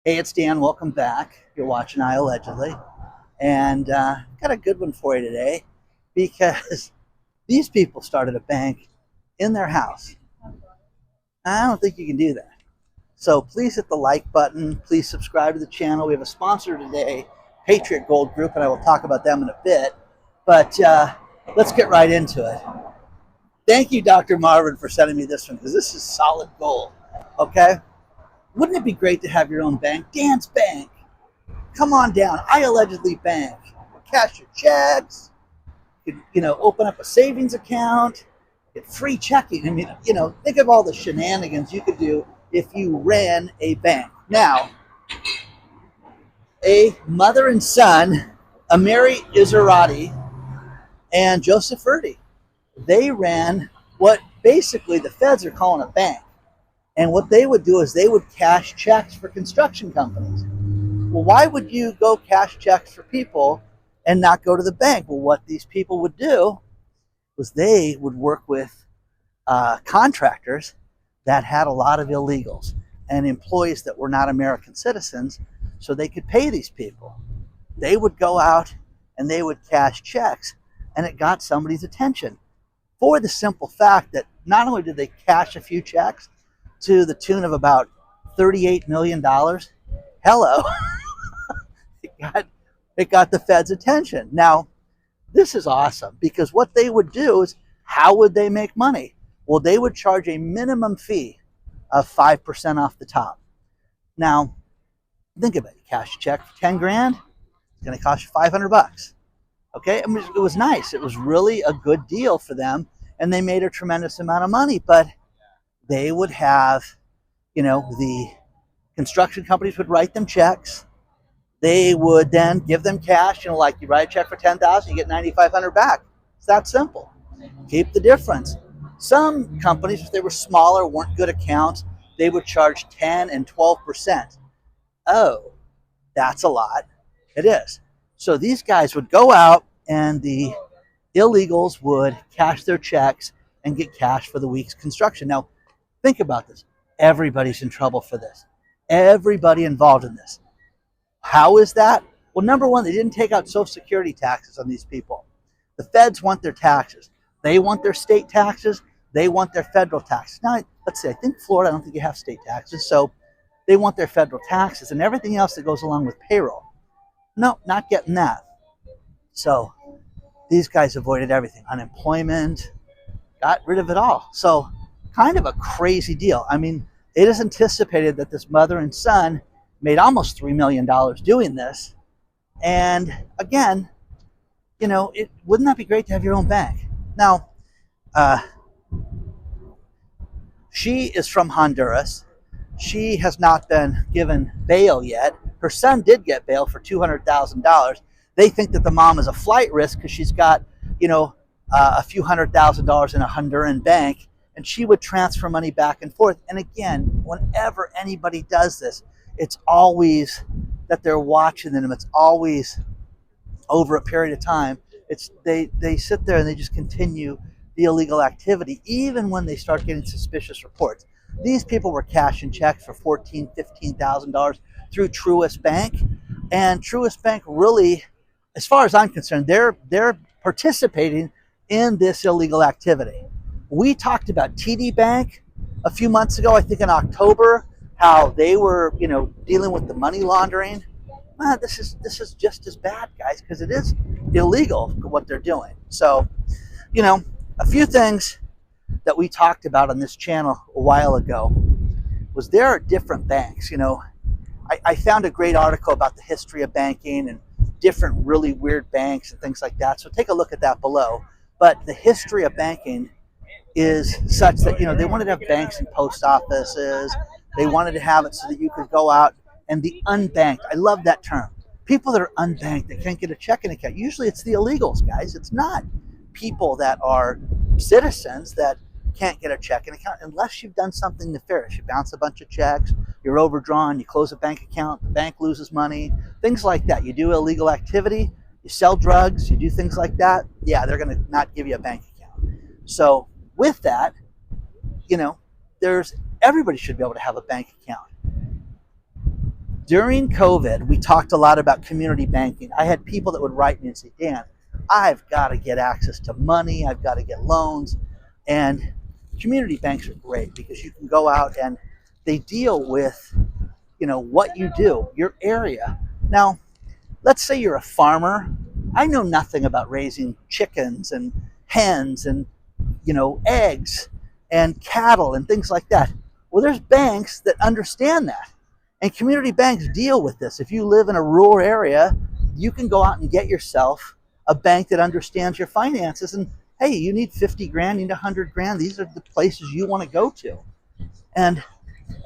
Hey, it's Dan. Welcome back. You're watching iAllegedly. And got a good one for you today because these people started a bank in their house. I don't think you can do that. So please hit the like button. Please subscribe to the channel. We have a sponsor today, Patriot Gold Group, and I will talk about them in a bit. But let's get right into it. Thank you, Dr. Marvin, for sending me this one because this is solid gold. Okay? Wouldn't it be great to have your own bank? Dan's Bank. Come on down. iAllegedly Bank. Cash your checks. Open up a savings account. Get free checking. I mean, think of all the shenanigans you could do if you ran a bank. Now, a mother and son, Amiri Izzarati and Joseph Furdy, they ran what basically the feds are calling a bank. And what they would do is they would cash checks for construction companies. Well, why would you go cash checks for people and not go to the bank? Well, what these people would do was they would work with contractors that had a lot of illegals and employees that were not American citizens, so they could pay these people. They would go out and they would cash checks, and it got somebody's attention for the simple fact that not only did they cash a few checks to the tune of about $38 million, hello, it got the Fed's attention. Now, this is awesome because what they would do is, how would they make money? Well, they would charge a minimum fee of 5% off the top. Now, think of it. You cash a check for 10 grand, it's going to cost you 500 bucks. Okay? I mean, it was nice. It was really a good deal for them, and they made a tremendous amount of money, but they would have, the construction companies would write them checks. They would then give them cash, like you write a check for 10,000, you get 9,500 back. It's that simple. Keep the difference. Some companies, if they were smaller, weren't good accounts, they would charge 10 and 12%. Oh, that's a lot. It is. So these guys would go out and the illegals would cash their checks and get cash for the week's construction. Now, think about this. Everybody's in trouble for this. Everybody involved in this. How is that? Well, number one, they didn't take out Social Security taxes on these people. The feds want their taxes. They want their state taxes. They want their federal taxes. Now, let's see, I think Florida, I don't think you have state taxes, so they want their federal taxes and everything else that goes along with payroll. No, not getting that. So these guys avoided everything. Unemployment, got rid of it all. So kind of a crazy deal. I mean, it is anticipated that this mother and son made almost $3 million doing this. And again, wouldn't that be great to have your own bank? Now, she is from Honduras. She has not been given bail yet. Her son did get bail for $200,000. They think that the mom is a flight risk because she's got, a few $100,000 in a Honduran bank, and she would transfer money back and forth. And again, whenever anybody does this, it's always that they're watching them. It's always over a period of time. It's they sit there and they just continue the illegal activity, even when they start getting suspicious reports. These people were cashing checks for $14,000, $15,000 through Truist Bank, and Truist Bank really, as far as I'm concerned, they're participating in this illegal activity. We talked about TD Bank a few months ago, I think in October, how they were, dealing with the money laundering. This is just as bad, guys, because it is illegal what they're doing. So, a few things that we talked about on this channel a while ago was there are different banks. I found a great article about the history of banking and different really weird banks and things like that. So take a look at that below. But the history of banking is such that, they wanted to have banks in post offices. They wanted to have it so that you could go out and the unbanked. I love that term. People that are unbanked, that can't get a checking account. Usually it's the illegals, guys. It's not people that are citizens that can't get a checking account unless you've done something nefarious. You bounce a bunch of checks, you're overdrawn, you close a bank account, the bank loses money, things like that. You do illegal activity, you sell drugs, you do things like that. Yeah, they're going to not give you a bank account. So with that, everybody should be able to have a bank account. During COVID, we talked a lot about community banking. I had people that would write me and say, Dan, I've got to get access to money. I've got to get loans. And community banks are great because you can go out and they deal with, what you do, your area. Now, let's say you're a farmer. I know nothing about raising chickens and hens and, eggs and cattle and things like that. Well, there's banks that understand that. And community banks deal with this. If you live in a rural area, you can go out and get yourself a bank that understands your finances. And hey, you need 50 grand, you need 100 grand. These are the places you want to go to. And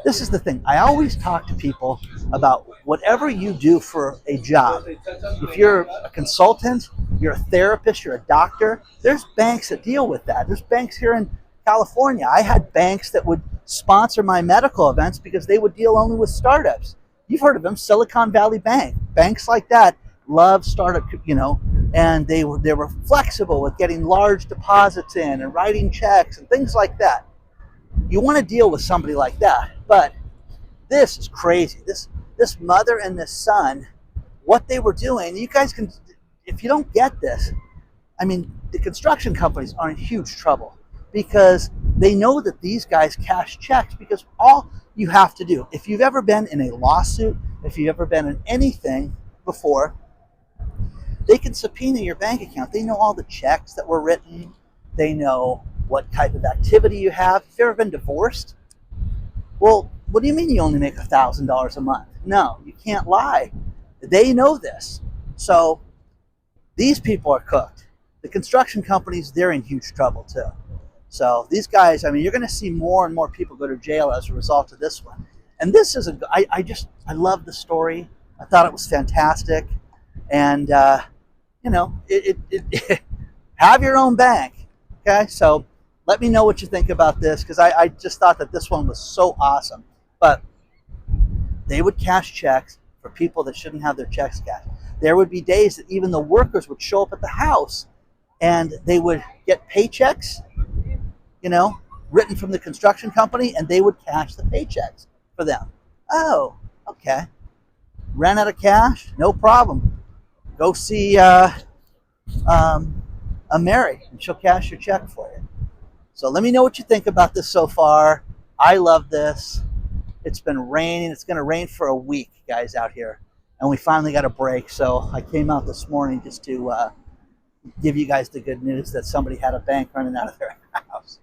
this is the thing. I always talk to people about whatever you do for a job. If you're a consultant, you're a therapist, you're a doctor, there's banks that deal with that. There's banks here in California. I had banks that would sponsor my medical events because they would deal only with startups. You've heard of them, Silicon Valley Bank. Banks like that love startup, and they were flexible with getting large deposits in and writing checks and things like that. You want to deal with somebody like that, but this is crazy. This mother and this son, what they were doing, you guys can, if you don't get this, the construction companies are in huge trouble because they know that these guys cash checks because all you have to do, if you've ever been in a lawsuit, if you've ever been in anything before, they can subpoena your bank account. They know all the checks that were written. They know what type of activity you have. If you've ever been divorced, well, what do you mean you only make $1,000 a month? No, you can't lie. They know this. So these people are cooked. The construction companies, they're in huge trouble too. So these guys, you're going to see more and more people go to jail as a result of this one. And this is I love the story. I thought it was fantastic. And, have your own bank. Okay. So let me know what you think about this because I just thought that this one was so awesome. But they would cash checks for people that shouldn't have their checks cashed. There would be days that even the workers would show up at the house and they would get paychecks, written from the construction company, and they would cash the paychecks for them. Oh, okay. Ran out of cash? No problem. Go see a Mary, and she'll cash your check for you. So let me know what you think about this so far. I love this. It's been raining. It's going to rain for a week, guys, out here. And we finally got a break. So I came out this morning just to give you guys the good news that somebody had a bank running out of their house.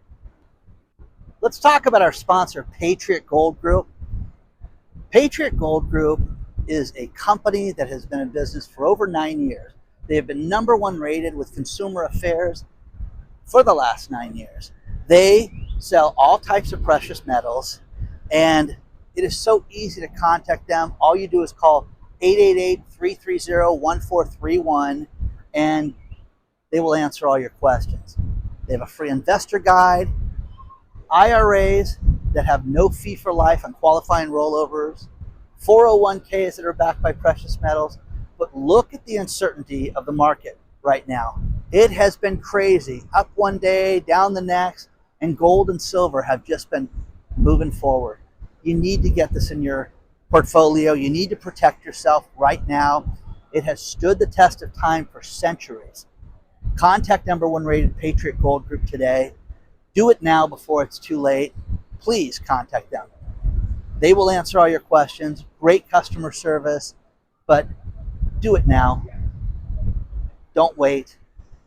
Let's talk about our sponsor, Patriot Gold Group. Patriot Gold Group is a company that has been in business for over 9 years. They have been #1 rated with Consumer Affairs for the last 9 years. They sell all types of precious metals, and it is so easy to contact them. All you do is call 888-330-1431, and they will answer all your questions. They have a free investor guide, IRAs that have no fee for life on qualifying rollovers, 401ks that are backed by precious metals. But look at the uncertainty of the market right now. It has been crazy. Up one day, down the next, and gold and silver have just been moving forward. You need to get this in your portfolio. You need to protect yourself right now. It has stood the test of time for centuries. Contact #1 rated Patriot Gold Group today. Do it now before it's too late. Please contact them. They will answer all your questions. Great customer service, but do it now. Don't wait.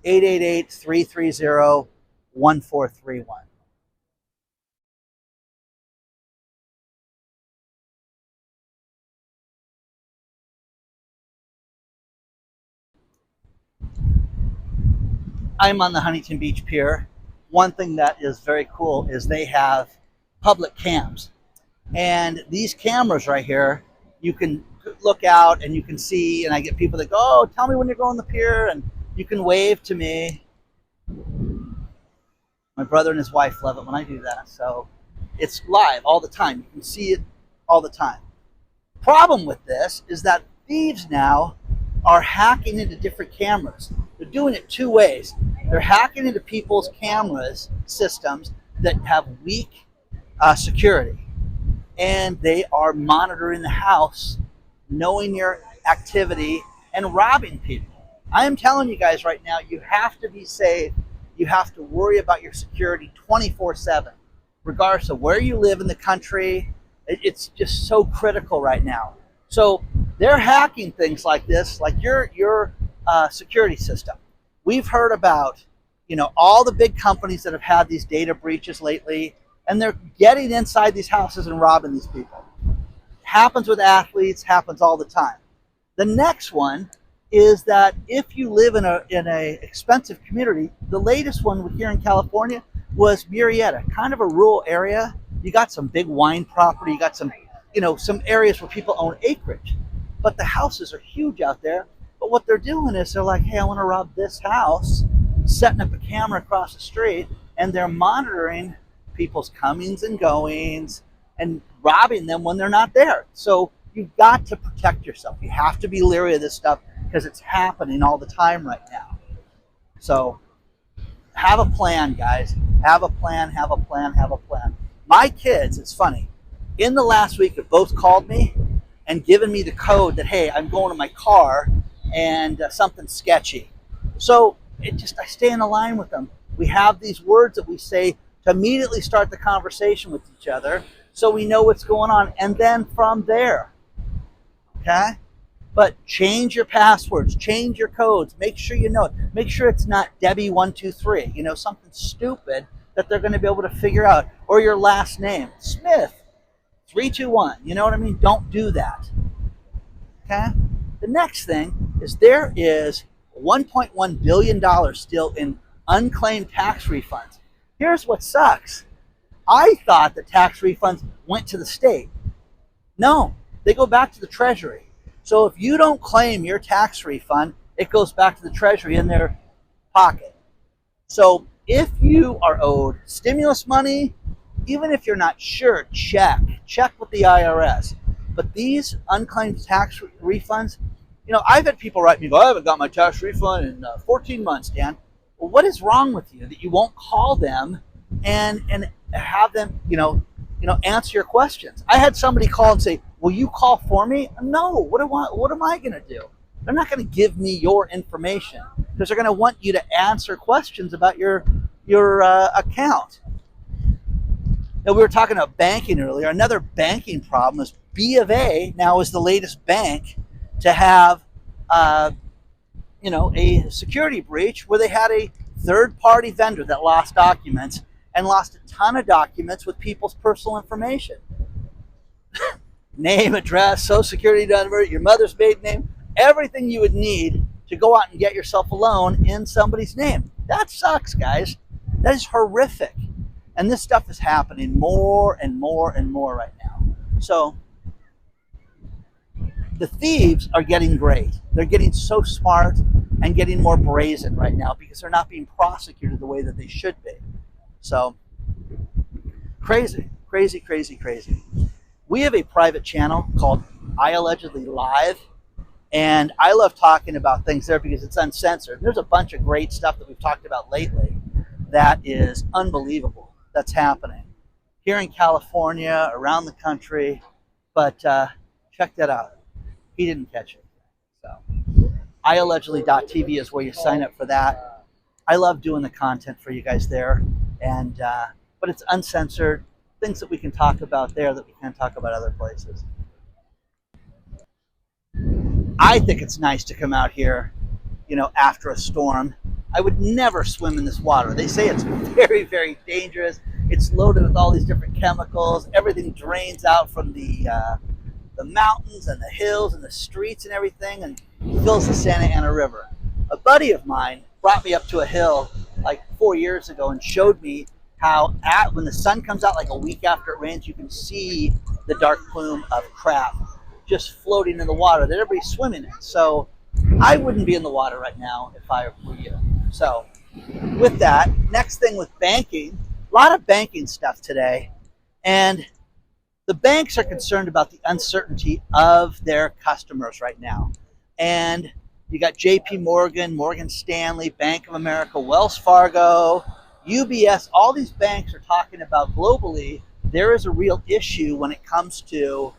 888-330-1431. I'm on the Huntington Beach Pier. One thing that is very cool is they have public cams. And these cameras right here, you can look out and you can see, and I get people that go, oh, tell me when you're going to the pier, and you can wave to me. My brother and his wife love it when I do that. So it's live all the time. You can see it all the time. Problem with this is that thieves now are hacking into different cameras. They're doing it two ways. They're hacking into people's cameras systems that have weak security, and they are monitoring the house knowing your activity, and robbing people. I am telling you guys right now, you have to be safe. You have to worry about your security 24/7, regardless of where you live in the country. It's just so critical right now. So they're hacking things like this, like your security system. We've heard about, all the big companies that have had these data breaches lately, and they're getting inside these houses and robbing these people. Happens with athletes, happens all the time. The next one is that if you live in a expensive community, the latest one here in California was Murrieta, kind of a rural area. You got some big wine property, you got some areas where people own acreage, but the houses are huge out there. But what they're doing is they're like, hey, I want to rob this house, setting up a camera across the street, and they're monitoring people's comings and goings and robbing them when they're not there. So you've got to protect yourself. You have to be leery of this stuff because it's happening all the time right now. So have a plan, guys. Have a plan, have a plan, have a plan. My kids, it's funny, in the last week have both called me and given me the code that, hey, I'm going to my car and something's sketchy. So I stay in a line with them. We have these words that we say to immediately start the conversation with each other so we know what's going on. And then from there, okay? But change your passwords, change your codes, make sure you know it. Make sure it's not Debbie123, something stupid that they're going to be able to figure out. Or your last name, Smith 321. You know what I mean? Don't do that. Okay? The next thing is there is $1.1 billion still in unclaimed tax refunds. Here's what sucks. I thought that tax refunds went to the state. No, they go back to the Treasury. So if you don't claim your tax refund, it goes back to the Treasury in their pocket. So if you are owed stimulus money, even if you're not sure, check with the IRS. But these unclaimed tax refunds, I've had people write me, go, I haven't got my tax refund in 14 months, Dan. Well, what is wrong with you that you won't call them and have them, answer your questions? I had somebody call and say, will you call for me? No, what am I going to do? They're not going to give me your information because they're going to want you to answer questions about your account. Now, we were talking about banking earlier. Another banking problem is B of A now is the latest bank to have, a security breach where they had a third-party vendor that lost documents and lost a ton of documents with people's personal information. Name, address, social security number, your mother's maiden name, everything you would need to go out and get yourself a loan in somebody's name. That sucks, guys. That is horrific. And this stuff is happening more and more and more right now. So the thieves are getting great. They're getting so smart and getting more brazen right now because they're not being prosecuted the way that they should be. So crazy, crazy, crazy, crazy. We have a private channel called iAllegedly Live, and I love talking about things there because it's uncensored. There's a bunch of great stuff that we've talked about lately that is unbelievable that's happening here in California, around the country, but check that out. He didn't catch it. So iAllegedly.tv is where you sign up for that. I love doing the content for you guys there, and but it's uncensored, things that we can talk about there that we can't talk about other places. I think it's nice to come out here, after a storm. I would never swim in this water. They say it's very, very dangerous. It's loaded with all these different chemicals. Everything drains out from the mountains and the hills and the streets and everything and fills the Santa Ana River. A buddy of mine brought me up to a hill like 4 years ago and showed me how when the sun comes out like a week after it rains, you can see the dark plume of crab just floating in the water that everybody's swimming in. So I wouldn't be in the water right now if I were you. So with that, next thing with banking, a lot of banking stuff today. And the banks are concerned about the uncertainty of their customers right now. And you got JP Morgan, Morgan Stanley, Bank of America, Wells Fargo, UBS, all these banks are talking about globally, there is a real issue when it comes to,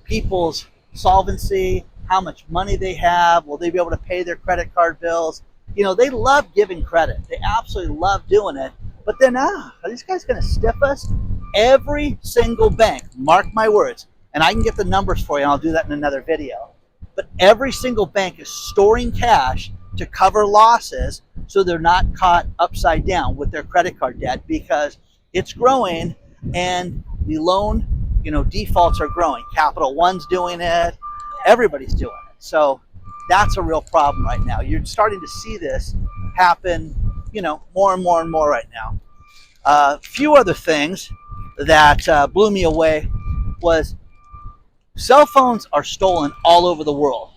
people's solvency, how much money they have, will they be able to pay their credit card bills. You know, they love giving credit. They absolutely love doing it. But then, are these guys going to stiff us? Every single bank, mark my words, and I can get the numbers for you, and I'll do that in another video. But every single bank is storing cash to cover losses so they're not caught upside down with their credit card debt, because it's growing and the loan, defaults are growing. Capital One's doing it. Everybody's doing it. So that's a real problem right now. You're starting to see this happen, more and more and more right now. A few other things that blew me away was cell phones are stolen all over the world.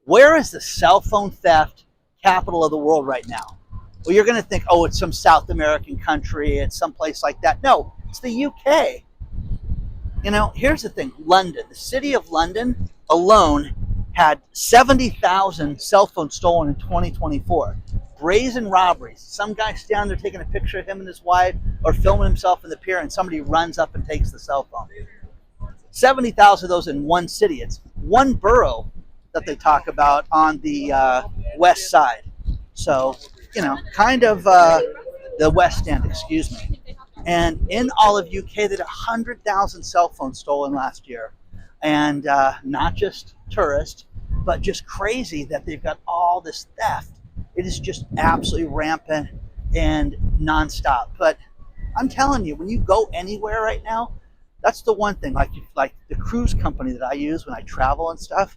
Where is the cell phone theft capital of the world right now? Well, you're going to think, oh, it's some South American country, it's someplace like that. No, it's the UK. Here's the thing. London, the city of London alone had 70,000 cell phones stolen in 2024. Brazen robberies. Some guy standing there taking a picture of him and his wife or filming himself in the pier, and somebody runs up and takes the cell phone. 70,000 of those in one city. It's one borough that they talk about on the west side. So, kind of the West End, excuse me. And in all of UK, they had 100,000 cell phones stolen last year. And not just tourists, but just crazy that they've got all this theft. It is just absolutely rampant and nonstop. But I'm telling you, when you go anywhere right now, that's the one thing. Like the cruise company that I use when I travel and stuff,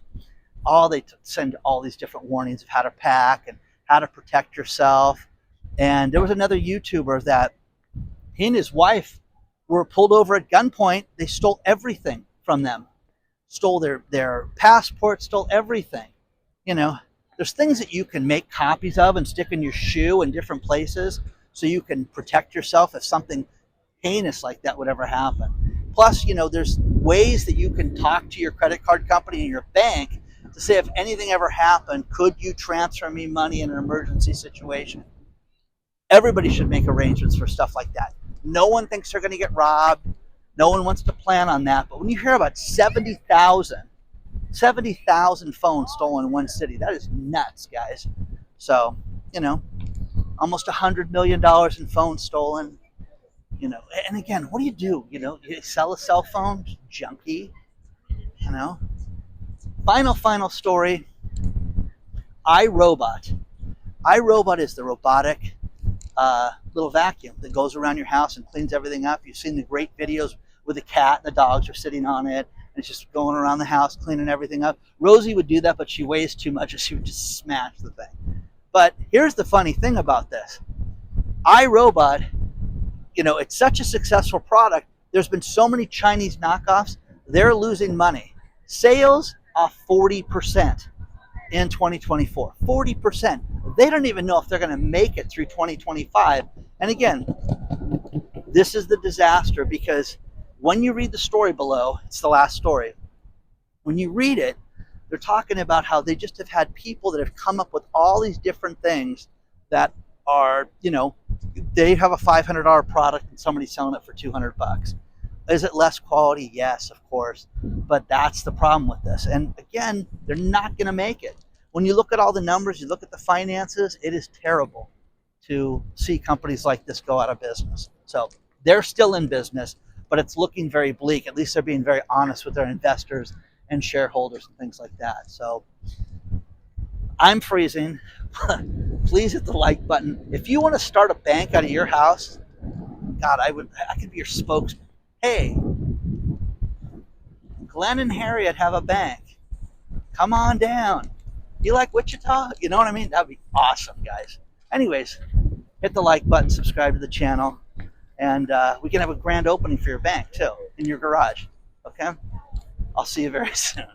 they send all these different warnings of how to pack and how to protect yourself. And there was another YouTuber that he and his wife were pulled over at gunpoint. They stole everything from them. Stole their passport, stole everything. There's things that you can make copies of and stick in your shoe in different places so you can protect yourself if something heinous like that would ever happen. Plus, there's ways that you can talk to your credit card company and your bank to say, if anything ever happened, could you transfer me money in an emergency situation? Everybody should make arrangements for stuff like that. No one thinks they're going to get robbed. No one wants to plan on that. But when you hear about 70,000 phones stolen in one city, that is nuts, guys. So, almost $100 million in phones stolen. And again, what do? You sell a cell phone? Junkie. Final story. iRobot. iRobot is the robotic little vacuum that goes around your house and cleans everything up. You've seen the great videos where the cat and the dogs are sitting on it, and it's just going around the house cleaning everything up. Rosie would do that, but she weighs too much, and she would just smash the thing. But here's the funny thing about this. iRobot, it's such a successful product. There's been so many Chinese knockoffs, they're losing money. Sales off 40% in 2024. 40%. They don't even know if they're going to make it through 2025. And again, this is the disaster, because when you read the story below, it's the last story. When you read it, they're talking about how they just have had people that have come up with all these different things that are, they have a $500 product and somebody's selling it for $200. Is it less quality? Yes, of course. But that's the problem with this. And again, they're not going to make it. When you look at all the numbers, you look at the finances, it is terrible to see companies like this go out of business. So they're still in business, but it's looking very bleak. At least they're being very honest with their investors and shareholders and things like that. So I'm freezing. Please hit the like button. If you want to start a bank out of your house, God, I could be your spokesman. Hey, Glenn and Harriet have a bank. Come on down. You like Wichita? You know what I mean? That'd be awesome, guys. Anyways, hit the like button, subscribe to the channel, and we can have a grand opening for your bank too in your garage. Okay? I'll see you very soon.